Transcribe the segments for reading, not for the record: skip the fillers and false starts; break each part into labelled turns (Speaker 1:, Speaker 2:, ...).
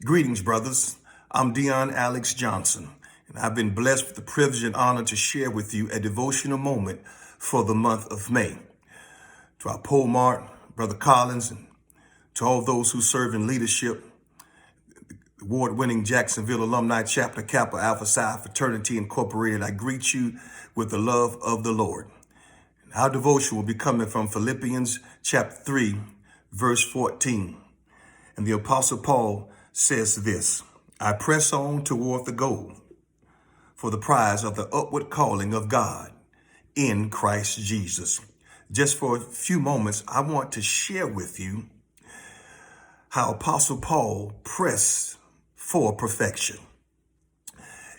Speaker 1: Greetings, brothers. I'm Deon Alex Johnson, and I've been blessed with the privilege and honor to share with you a devotional moment for the month of May. To our Pole Mart, Brother Collins, and to all those who serve in leadership, award-winning Jacksonville Alumni Chapter Kappa Alpha Psi Fraternity Incorporated, I greet you with the love of the Lord. Our devotion will be coming from Philippians chapter 3, verse 14. And the Apostle Paul says this: I press on toward the goal for the prize of the upward calling of God in Christ Jesus. Just for a few moments, I want to share with you how Apostle Paul pressed for perfection.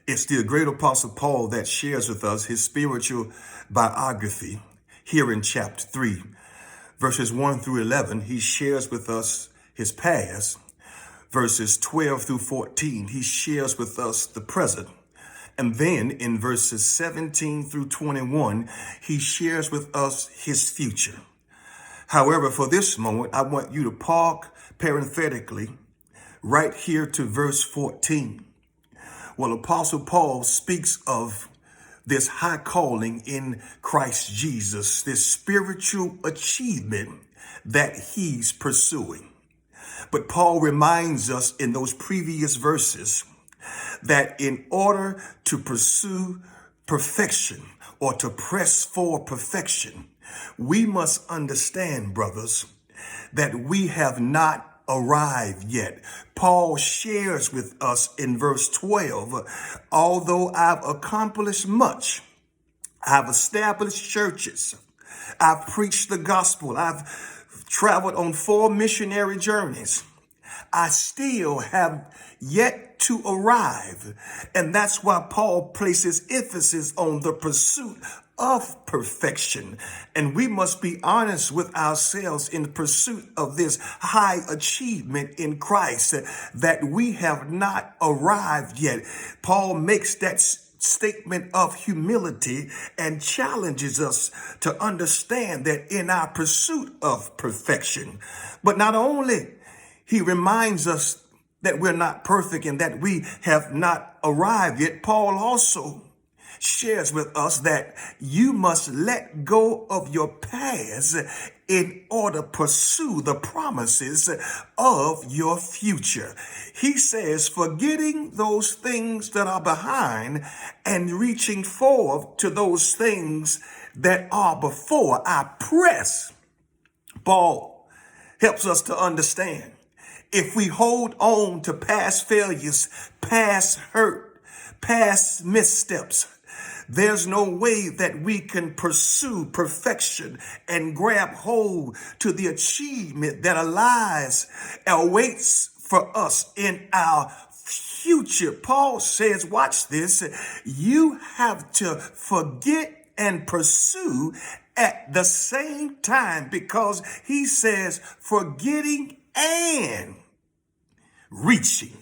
Speaker 1: It's the great Apostle Paul that shares with us his spiritual biography here in chapter 3, verses 1 through 11. He shares with us his past. Verses 12 through 14, he shares with us the present. And then in verses 17 through 21, he shares with us his future. However, for this moment, I want you to park parenthetically right here to verse 14. Well, Apostle Paul speaks of this high calling in Christ Jesus, this spiritual achievement that he's pursuing. But Paul reminds us in those previous verses that in order to pursue perfection or to press for perfection, we must understand, brothers, that we have not arrived yet. Paul shares with us in verse 12, although I've accomplished much, I've established churches, I've preached the gospel, I've traveled on 4 missionary journeys, I still have yet to arrive. And that's why Paul places emphasis on the pursuit of perfection. And we must be honest with ourselves in the pursuit of this high achievement in Christ, that we have not arrived yet. Paul makes that statement of humility and challenges us to understand that in our pursuit of perfection. But not only he reminds us that we're not perfect and that we have not arrived yet, Paul also shares with us that you must let go of your past in order to pursue the promises of your future. He says, forgetting those things that are behind and reaching forward to those things that are before, I press. Paul helps us to understand, if we hold on to past failures, past hurt, past missteps, there's no way that we can pursue perfection and grab hold to the achievement that awaits for us in our future. Paul says, watch this, you have to forget and pursue at the same time, because he says forgetting and reaching.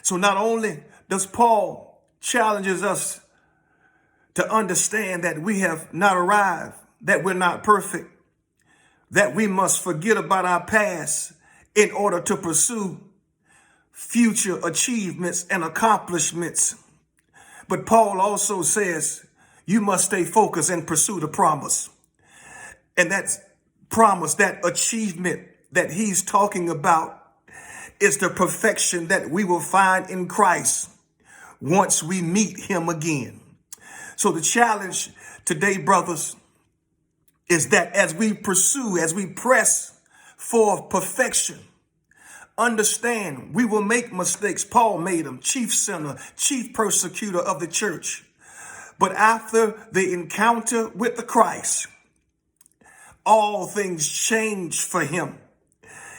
Speaker 1: So not only does Paul challenges us to understand that we have not arrived, that we're not perfect, that we must forget about our past in order to pursue future achievements and accomplishments. But Paul also says you must stay focused and pursue the promise. And that promise, that achievement that he's talking about, is the perfection that we will find in Christ once we meet him again. So the challenge today, brothers, is that as we press for perfection, understand we will make mistakes. Paul made them, chief sinner, chief persecutor of the church. But after the encounter with the Christ, all things changed for him.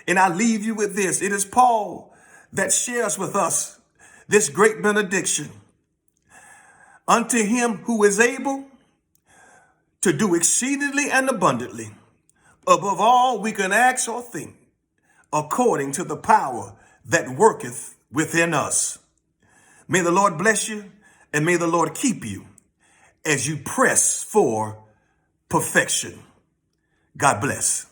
Speaker 1: And I leave you with this. It is Paul that shares with us this great benediction. Unto him who is able to do exceedingly and abundantly, above all we can ask or think, according to the power that worketh within us. May the Lord bless you, and may the Lord keep you as you press for perfection. God bless.